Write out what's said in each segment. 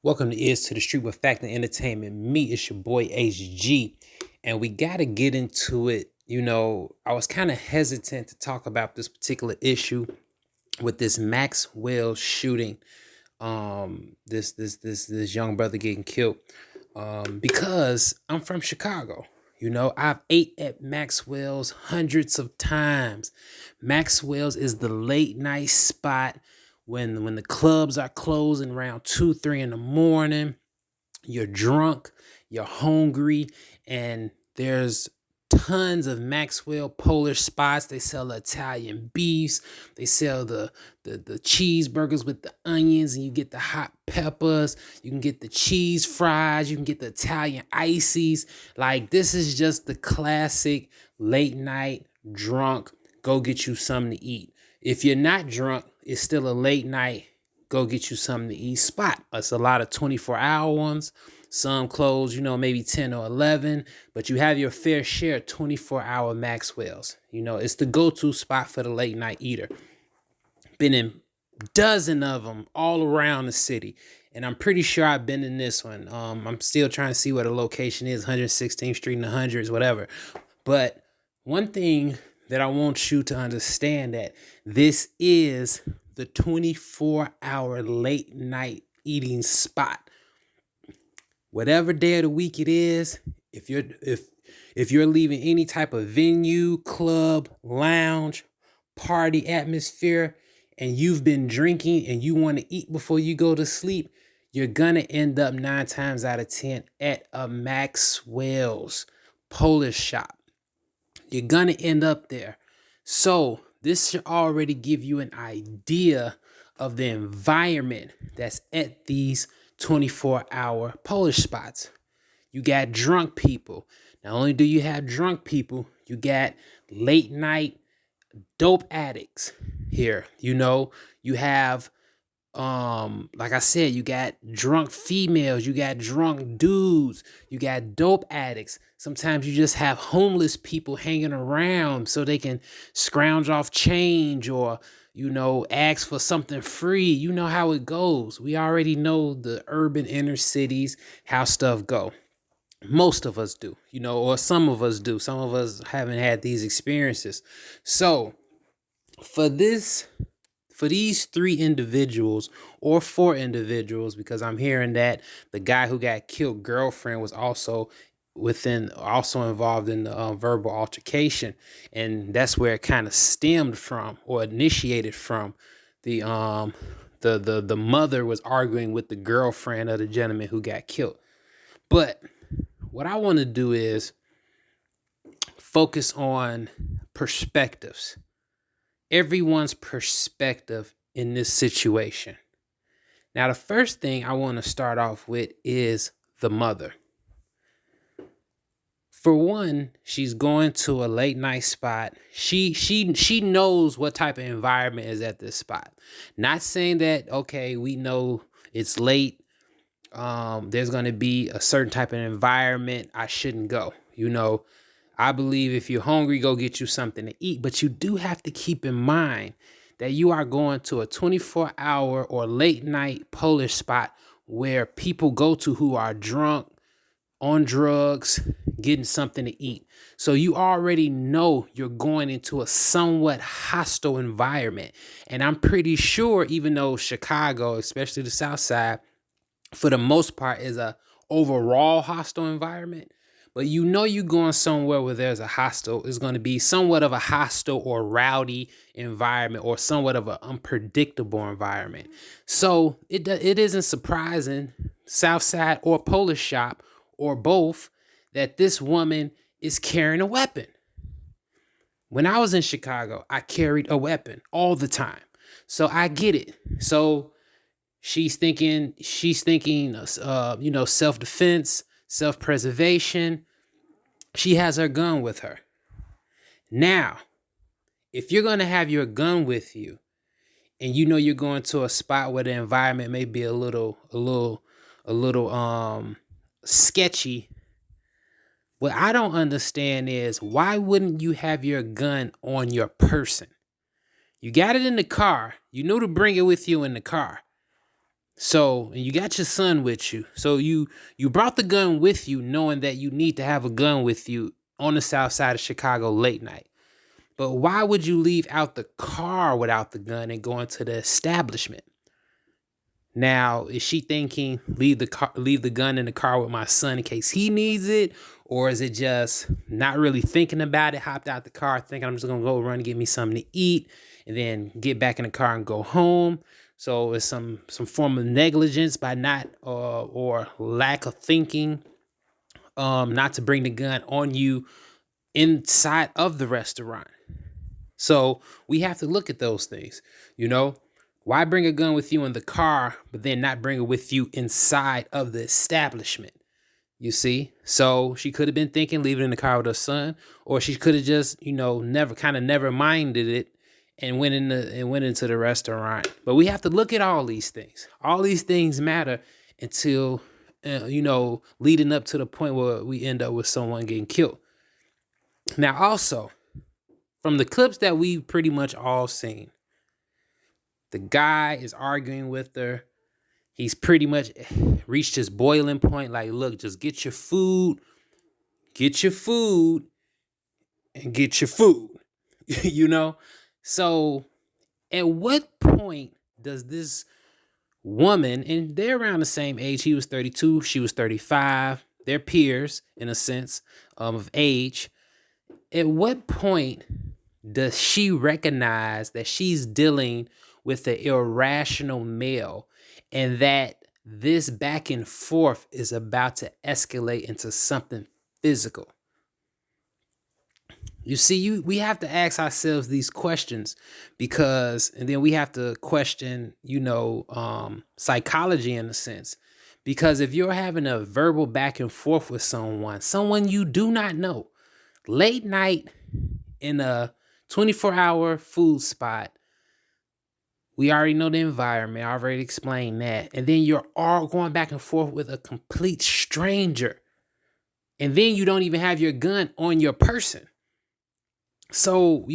Welcome to Ears to the Street with Fact and Entertainment. Me, it's your boy HG, and we got to get into it. I was kind of hesitant to talk about this particular issue with this Maxwell shooting. This young brother getting killed. Because I'm from Chicago. I've ate at Maxwell's hundreds of times. Maxwell's is the late night spot when the clubs are closing around 2-3 in the morning. You're drunk, you're hungry, and there's tons of Maxwell Polish spots. They sell Italian beefs. They sell the cheeseburgers with the onions, and you get the hot peppers. You can get the cheese fries. You can get the Italian ices. Like, this is just the classic late night drunk, go get you something to eat. If you're not drunk, it's still a late night, go get you something to eat spot. It's a lot of 24-hour ones. Some close, maybe 10 or 11, but you have your fair share of 24-hour Maxwell's. It's the go-to spot for the late night eater. Been in dozen of them all around the city, and I'm pretty sure I've been in this one. I'm still trying to see what the location is, 116th Street in the hundreds, whatever. But one thing that I want you to understand, that this is the 24-hour late night eating spot. Whatever day of the week it is, if you're leaving any type of venue, club, lounge, party atmosphere, and you've been drinking and you want to eat before you go to sleep, you're gonna end up 9 times out of 10 at a Maxwell's Polish shop. You're gonna end up there. So this should already give you an idea of the environment that's at these 24-hour Polish spots. You got drunk people. Not only do you have drunk people, you got late night dope addicts here. You have like I said, you got drunk females, you got drunk dudes, you got dope addicts. Sometimes you just have homeless people hanging around so they can scrounge off change or, ask for something free. You know how it goes. We already know the urban inner cities, how stuff go. Most of us do, or some of us do. Some of us haven't had these experiences. So for these 3 individuals or 4 individuals, because I'm hearing that the guy who got killed girlfriend was also involved in the verbal altercation, and that's where it kind of stemmed from or initiated from. The mother was arguing with the girlfriend of the gentleman who got killed. But what I want to do is focus on perspectives. Everyone's perspective in this situation. Now, the first thing I want to start off with is the mother. For one, she's going to a late night spot. She knows what type of environment is at this spot. Not saying that, okay, we know it's late. There's going to be a certain type of environment I shouldn't go. I believe if you're hungry, go get you something to eat. But you do have to keep in mind that you are going to a 24-hour or late night Polish spot where people go to who are drunk, on drugs, getting something to eat. So you already know you're going into a somewhat hostile environment. And I'm pretty sure, even though Chicago, especially the South Side, for the most part is a overall hostile environment, but you're going somewhere where there's it's going to be somewhat of a hostile or rowdy environment, or somewhat of an unpredictable environment. So it isn't surprising, South Side or Polish shop or both, that this woman is carrying a weapon. When I was in Chicago, I carried a weapon all the time. So I get it. So she's thinking, self-defense, self-preservation. She has her gun with her. Now, if you're going to have your gun with you, and you're going to a spot where the environment may be a little sketchy, what I don't understand is, why wouldn't you have your gun on your person? You got it in the car. You know to bring it with you in the car. So, and you got your son with you. So you brought the gun with you knowing that you need to have a gun with you on the south side of Chicago late night. But why would you leave out the car without the gun and go into the establishment? Now, is she thinking leave the gun in the car with my son in case he needs it? Or is it just not really thinking about it, hopped out the car thinking I'm just gonna go run and get me something to eat and then get back in the car and go home? So it's some form of negligence by not or lack of thinking, not to bring the gun on you inside of the restaurant. So we have to look at those things, you know. Why bring a gun with you in the car, but then not bring it with you inside of the establishment? You see? So she could have been thinking leave it in the car with her son, or she could have just, never minded it and went into the restaurant. But we have to look at all these things. All these things matter until leading up to the point where we end up with someone getting killed. Now, also, from the clips that we pretty much all seen, the guy is arguing with her. He's pretty much reached his boiling point. Like, look, just get your food, and get your food, So at what point does this woman, and they're around the same age, he was 32, she was 35, they're peers in a sense of age. At what point does she recognize that she's dealing with an irrational male and that this back and forth is about to escalate into something physical? You see, we have to ask ourselves these questions and then we have to question, psychology in a sense. Because if you're having a verbal back and forth with someone you do not know, late night in a 24-hour food spot, we already know the environment. I already explained that. And then you're all going back and forth with a complete stranger. And then you don't even have your gun on your person. So,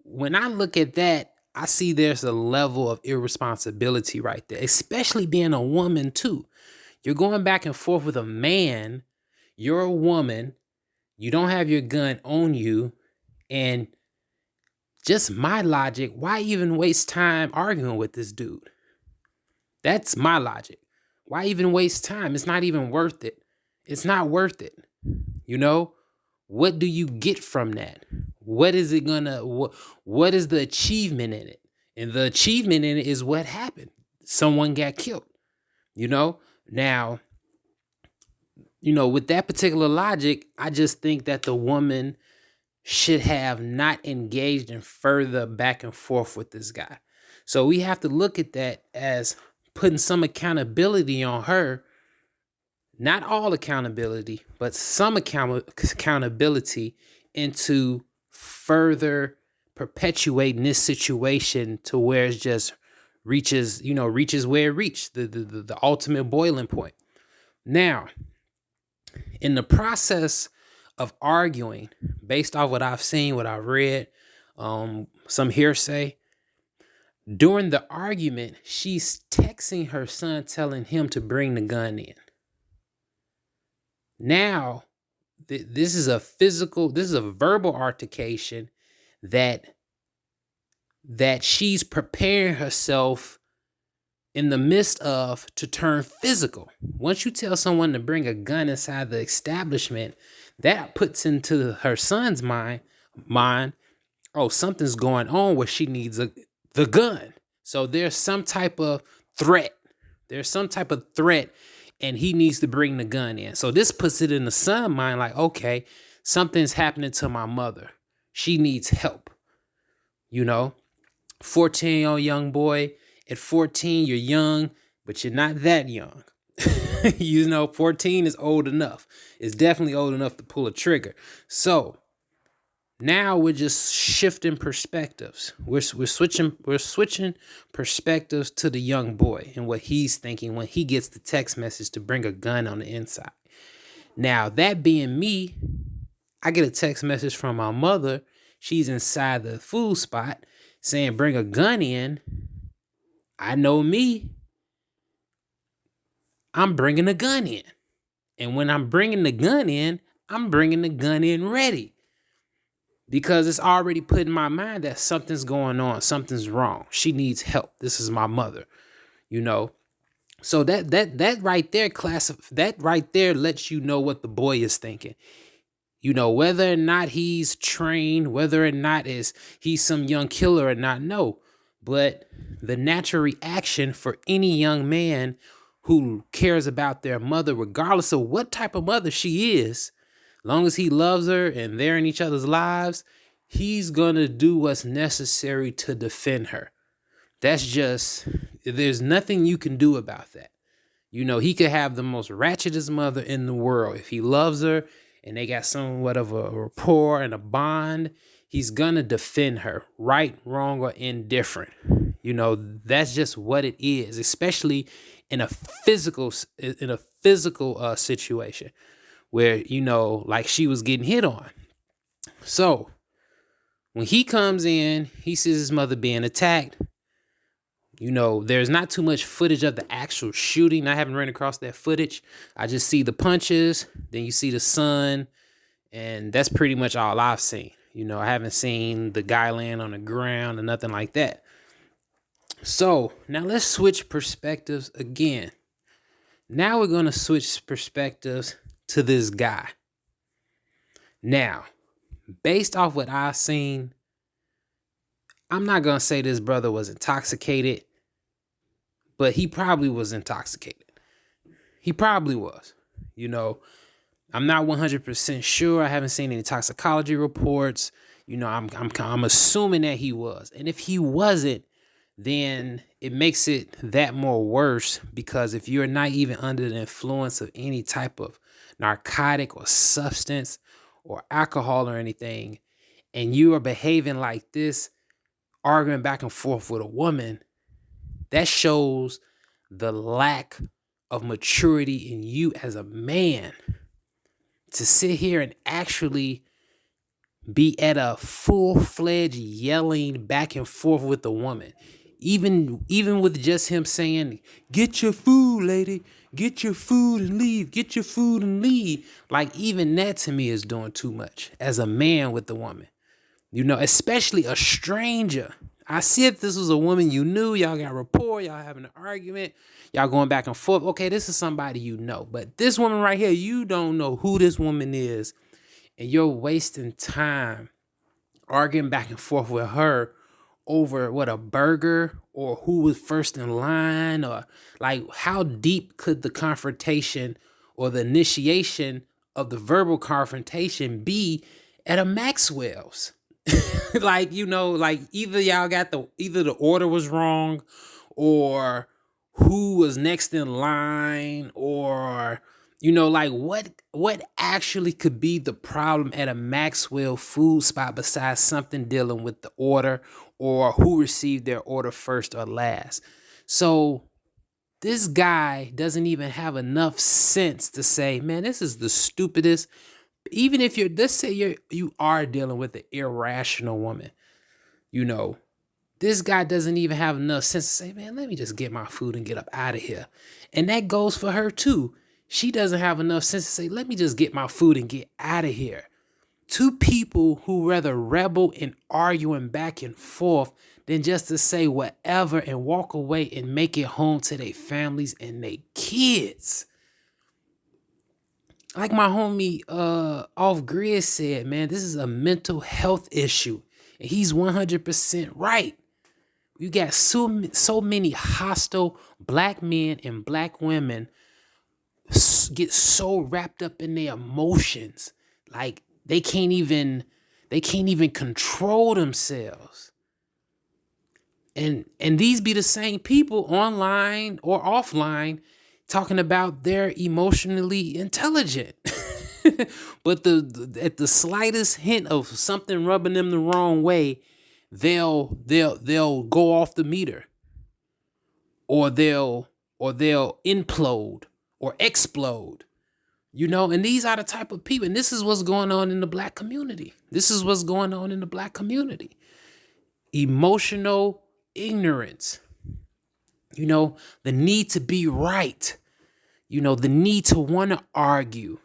when I look at that, I see there's a level of irresponsibility right there, especially being a woman too. You're going back and forth with a man. You're a woman. You don't have your gun on you. And just my logic, why even waste time arguing with this dude? That's my logic. Why even waste time? It's not even worth it. It's not worth it. What do you get from that? What is it what is the achievement in it? And the achievement in it is what happened. Someone got killed. Now, with that particular logic, I just think that the woman should have not engaged in further back and forth with this guy. So we have to look at that as putting some accountability on her. Not all accountability, but some accountability into further perpetuating this situation to where it just reaches where it reached, the ultimate boiling point. Now, in the process of arguing, based off what I've seen, what I've read, some hearsay, during the argument, she's texting her son, telling him to bring the gun in. Now, this is a verbal altercation that she's preparing herself in the midst of to turn physical. Once you tell someone to bring a gun inside the establishment, that puts into her son's mind, oh, something's going on where she needs the gun. So there's some type of threat. And he needs to bring the gun in. So this puts it in the son's mind like, okay, something's happening to my mother. She needs help. 14-year-old young boy. At 14, you're young, but you're not that young. 14 is old enough. It's definitely old enough to pull a trigger. So now we're just shifting perspectives. We're switching perspectives to the young boy and what he's thinking when he gets the text message to bring a gun on the inside. Now, that being me, I get a text message from my mother. She's inside the food spot saying, bring a gun in. I know me. I'm bringing a gun in. And when I'm bringing the gun in, I'm bringing the gun in ready. Because it's already put in my mind that something's going on. Something's wrong. She needs help. This is my mother, you know. So that right there, that right there lets you know what the boy is thinking. You know, whether or not he's trained, whether or not he's some young killer or not, no. But the natural reaction for any young man who cares about their mother, regardless of what type of mother she is, long as he loves her and they're in each other's lives, he's going to do what's necessary to defend her. There's nothing you can do about that. You know, he could have the most ratchetest mother in the world. If he loves her and they got somewhat of a rapport and a bond, he's going to defend her, right, wrong, or indifferent. You know, that's just what it is, especially in a physical situation where, you know, like she was getting hit on. So when he comes in, he sees his mother being attacked. You know, there's not too much footage of the actual shooting. I haven't run across that footage. I just see the punches. Then you see the son. And that's pretty much all I've seen. You know, I haven't seen the guy laying on the ground or nothing like that. So now let's switch perspectives again. Now we're going to switch perspectives to this guy. Now, based off what I've seen, I'm not going to say this brother was intoxicated, but he probably was intoxicated. He probably was. You know, I'm not 100% sure. I haven't seen any toxicology reports. You know, I'm assuming that he was. And if he wasn't, then it makes it that more worse, because if you're not even under the influence of any type of narcotic or substance or alcohol or anything, and you are behaving like this, arguing back and forth with a woman, that shows the lack of maturity in you as a man to sit here and actually be at a full-fledged yelling back and forth with a woman. Even with just him saying, "Get your food, lady. Get your food and leave. Get your food and leave." Like, even that to me is doing too much as a man with the woman. You know, especially a stranger. I see if this was a woman you knew, y'all got rapport, y'all having an argument, y'all going back and forth. Okay, this is somebody you know. But this woman right here, you don't know who this woman is. And you're wasting time arguing back and forth with her over what, a burger, or who was first in line, or like, how deep could the confrontation or the initiation of the verbal confrontation be at a Maxwell's? Like, you know, like either y'all got either the order was wrong, or who was next in line, or, you know, like what actually could be the problem at a Maxwell food spot besides something dealing with the order or who received their order first or last. So this guy doesn't even have enough sense to say, man, this is the stupidest. Even if let's say you are dealing with an irrational woman, you know, this guy doesn't even have enough sense to say, man, let me just get my food and get up out of here. And that goes for her too. She doesn't have enough sense to say, let me just get my food and get out of here. Two people who rather rebel and arguing back and forth than just to say whatever and walk away and make it home to their families and their kids. Like my homie Off Grid said, man, this is a mental health issue. And he's 100% right. You got so many hostile black men and black women get so wrapped up in their emotions. Like they can't even control themselves. And these be the same people online or offline talking about they're emotionally intelligent. But at the slightest hint of something rubbing them the wrong way, they'll go off the meter, or they'll implode or explode. You know, and these are the type of people, and this is what's going on in the black community. Emotional ignorance. You know, the need to be right. the need to want to argue.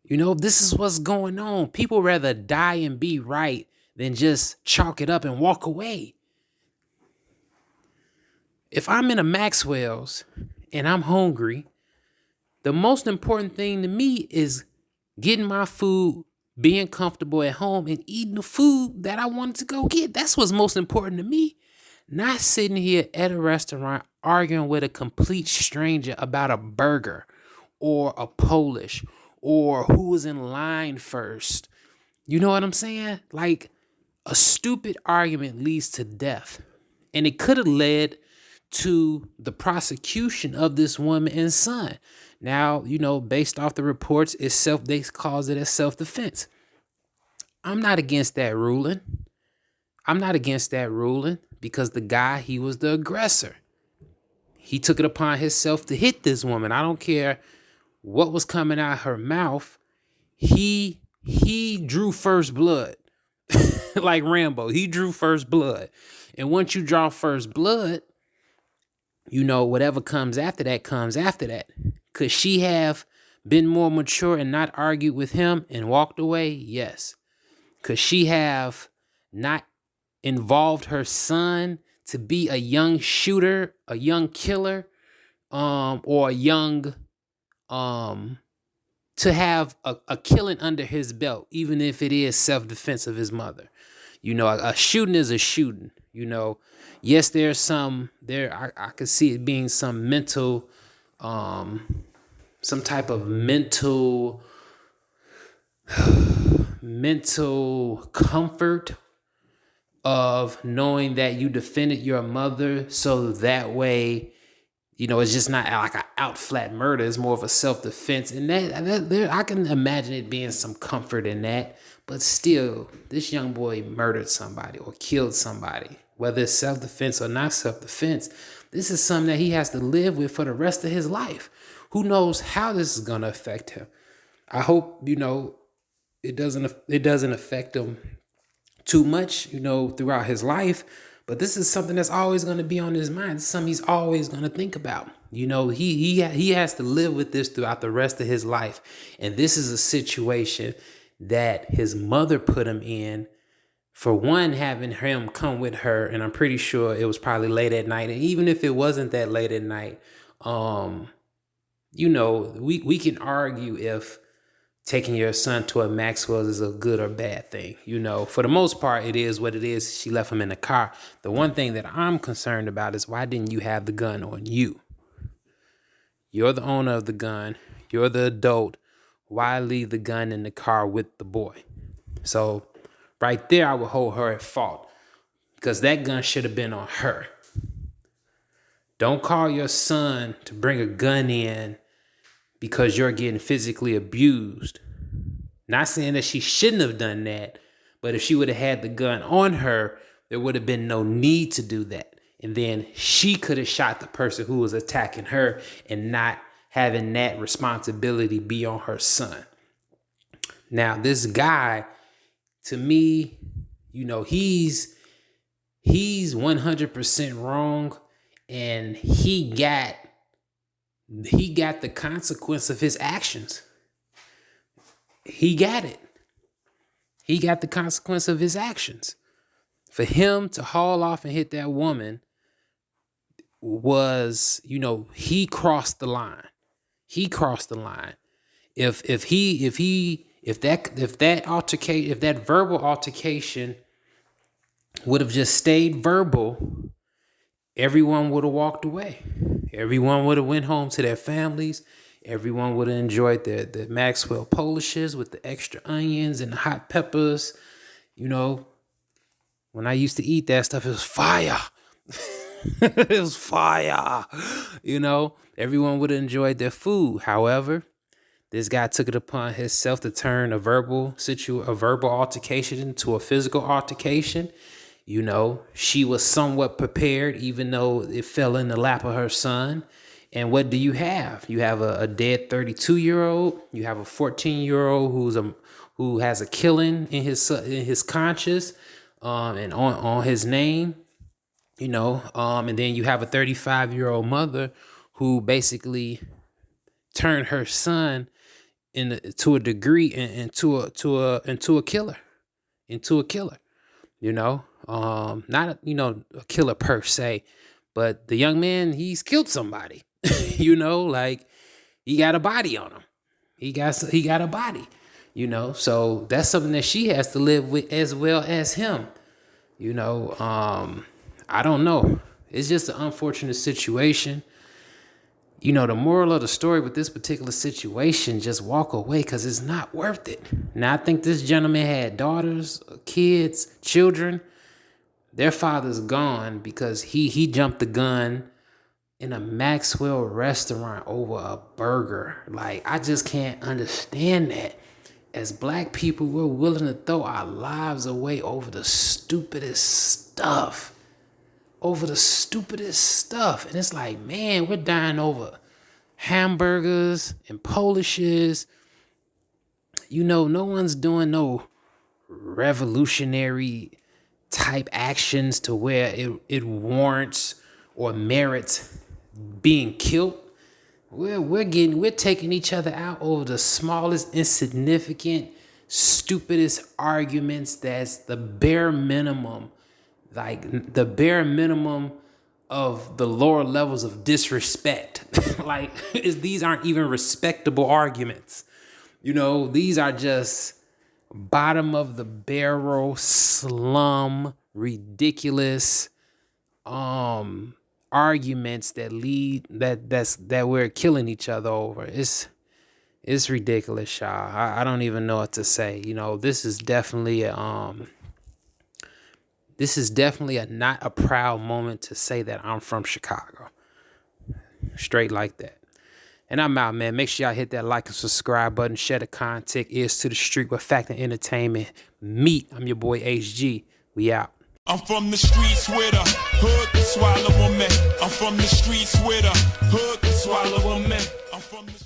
This is what's going on. People rather die and be right than just chalk it up and walk away. If I'm in a Maxwell's and I'm hungry, the most important thing to me is getting my food, being comfortable at home, and eating the food that I wanted to go get. That's what's most important to me. Not sitting here at a restaurant arguing with a complete stranger about a burger or a Polish or who was in line first. You know what I'm saying? Like, a stupid argument leads to death. And it could have led to the prosecution of this woman and son. Now, based off the reports, they calls it as self-defense. I'm not against that ruling. Because the guy, he was the aggressor. He took it upon himself to hit this woman. I don't care what was coming out of her mouth. He drew first blood. Like Rambo, he drew first blood. And once you draw first blood, whatever comes after that comes after that. Could she have been more mature and not argued with him and walked away? Yes. Could she have not involved her son to be a young shooter, a young killer, or a young, to have a killing under his belt, even if it is self-defense of his mother? A shooting is a shooting. Yes, there's I could see it being some mental, some type of mental comfort of knowing that you defended your mother, so that way, it's just not like an out flat murder. It's more of a self-defense. And that I can imagine it being some comfort in that. But still, this young boy murdered somebody or killed somebody, whether it's self-defense or not self-defense. This is something that he has to live with for the rest of his life. Who knows how this is going to affect him? I hope, it doesn't affect him too much, throughout his life. But this is something that's always going to be on his mind. It's something he's always going to think about. He has to live with this throughout the rest of his life. And this is a situation that his mother put him in. For one, having him come with her, and I'm pretty sure it was probably late at night. And even if it wasn't that late at night, we can argue if taking your son to a Maxwell's is a good or bad thing. For the most part, it is what it is. She left him in the car. The one thing that I'm concerned about is, why didn't you have the gun on you? You're the owner of the gun. You're the adult. Why leave the gun in the car with the boy? So right there, I would hold her at fault, because that gun should have been on her. Don't call your son to bring a gun in because you're getting physically abused. Not saying that she shouldn't have done that, but if she would have had the gun on her, there would have been no need to do that. And then she could have shot the person who was attacking her, and not having that responsibility be on her son. Now, this guy, to me, he's 100% wrong, and he got the consequence of his actions. He got it. He got the consequence of his actions. For him to haul off and hit that woman was, he crossed the line. He crossed the line. If that verbal altercation would have just stayed verbal, everyone would have walked away. Everyone would have went home to their families. Everyone would have enjoyed the Maxwell Polishes with the extra onions and the hot peppers. When I used to eat that stuff, it was fire. It was fire. Everyone would have enjoyed their food. However, this guy took it upon himself to turn a verbal altercation into a physical altercation. She was somewhat prepared, even though it fell in the lap of her son. And what do you have? You have a dead 32-year-old. You have a 14-year-old who has a killing in his conscience, and on his name. And then you have a 35-year-old mother who basically turned her son to a degree into a killer, you know. Not, you know, a killer per se, but the young man, he's killed somebody. You know, like, he got a body on him. He got a body, you know. So that's something that she has to live with as well as him. You know, I don't know. It's just an unfortunate situation. You know, the moral of the story with this particular situation, just walk away, because it's not worth it. Now, I think this gentleman had daughters, kids, children. Their father's gone because he jumped the gun in a Maxwell restaurant over a burger. Like, I just can't understand that. As black people, we're willing to throw our lives away over the stupidest stuff. And it's like, man, we're dying over hamburgers and Polishes. You know, no one's doing no revolutionary type actions to where it warrants or merits being killed. We're taking each other out over the smallest, insignificant, stupidest arguments. That's the bare minimum, like the bare minimum of the lower levels of disrespect. Like, these aren't even respectable arguments. You know, these are just bottom of the barrel, slum, ridiculous arguments that we're killing each other over. It's ridiculous, y'all. I don't even know what to say. You know, this is definitely a not a proud moment to say that I'm from Chicago. Straight like that. And I'm out, man. Make sure y'all hit that like and subscribe button. Share the content. Ears to the street with fact and entertainment. I'm your boy HG. We out. I'm from the streets with a hood to swallow a man. I'm from the streets with a hood to swallow a man. I'm from the